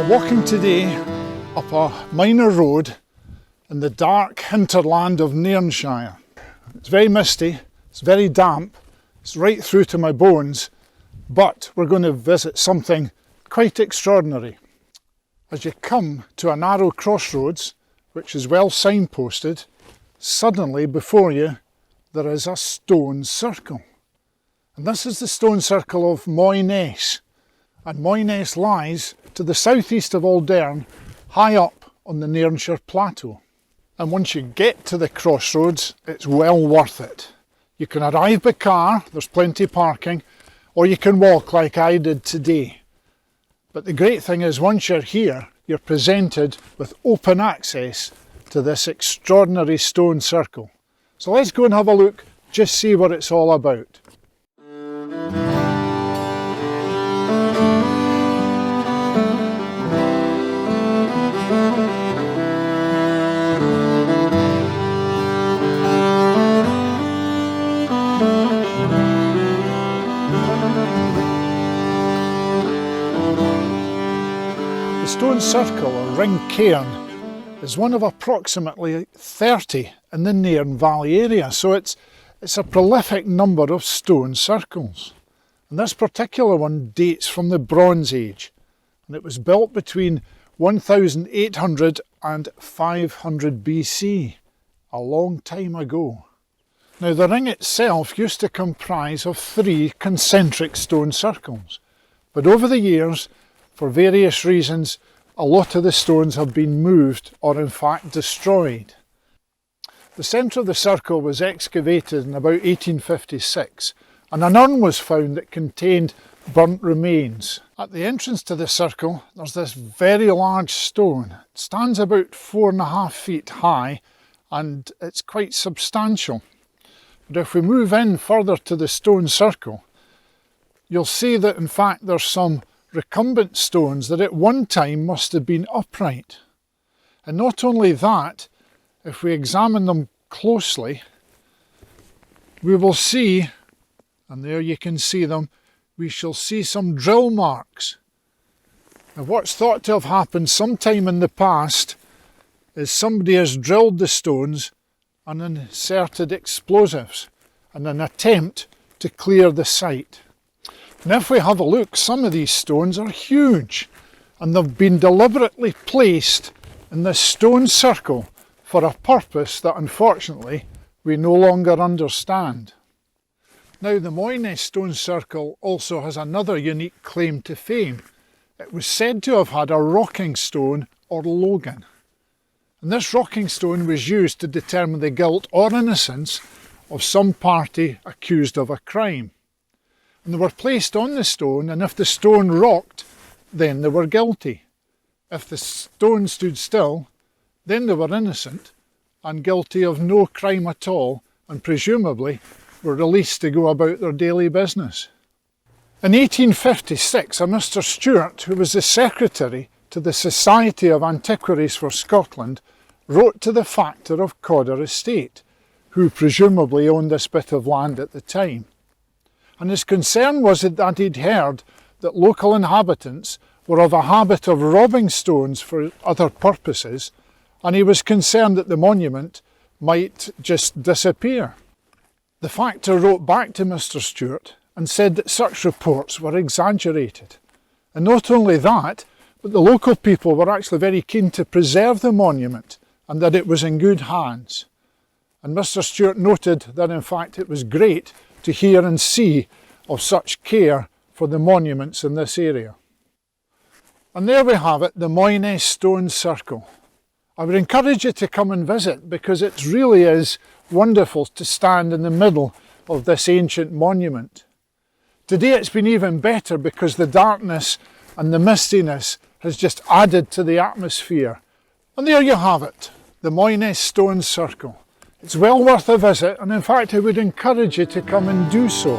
We're walking today up a minor road in the dark hinterland of Nairnshire. It's very misty, it's very damp, it's right through to my bones, but we're going to visit something quite extraordinary. As you come to a narrow crossroads, which is well signposted, suddenly before you there is a stone circle. And this is the stone circle of Moyness. And Moyness lies to the southeast of Auldearn, high up on the Nairnshire plateau. And once you get to the crossroads, it's well worth it. You can arrive by car, there's plenty of parking, or you can walk like I did today. But the great thing is, once you're here, you're presented with open access to this extraordinary stone circle. So let's go and have a look, just see what it's all about. The stone circle, or ring cairn, is one of approximately 30 in the Nairn Valley area, so it's a prolific number of stone circles. And this particular one dates from the Bronze Age, and it was built between 1800 and 500 BC, a long time ago. Now the ring itself used to comprise of 3 concentric stone circles, but over the years, for various reasons, a lot of the stones have been moved or in fact destroyed. The centre of the circle was excavated in about 1856, and an urn was found that contained burnt remains. At the entrance to the circle there's this very large stone. It stands about 4.5 feet high and it's quite substantial. But if we move in further to the stone circle, you'll see that in fact there's some recumbent stones that at one time must have been upright. And not only that, if we examine them closely, we will see, and there you can see them, we shall see some drill marks. Now what's thought to have happened sometime in the past is somebody has drilled the stones and inserted explosives in an attempt to clear the site. And if we have a look, some of these stones are huge, and they've been deliberately placed in this stone circle for a purpose that unfortunately we no longer understand. Now the Moyness stone circle also has another unique claim to fame. It was said to have had a rocking stone or logan. And this rocking stone was used to determine the guilt or innocence of some party accused of a crime. And they were placed on the stone, and if the stone rocked, then they were guilty. If the stone stood still, then they were innocent and guilty of no crime at all, and presumably were released to go about their daily business. In 1856, a Mr. Stewart, who was the secretary to the Society of Antiquaries for Scotland, wrote to the factor of Codder Estate, who presumably owned this bit of land at the time. And his concern was that he'd heard that local inhabitants were of a habit of robbing stones for other purposes, and he was concerned that the monument might just disappear. The factor wrote back to Mr. Stewart and said that such reports were exaggerated. And not only that, but the local people were actually very keen to preserve the monument and that it was in good hands. And Mr. Stewart noted that in fact it was great to hear and see of such care for the monuments in this area. And there we have it, the Moyness stone circle. I would encourage you to come and visit because it really is wonderful to stand in the middle of this ancient monument. Today it's been even better because the darkness and the mistiness has just added to the atmosphere. And there you have it, the Moyness stone circle. It's well worth a visit, and in fact I would encourage you to come and do so.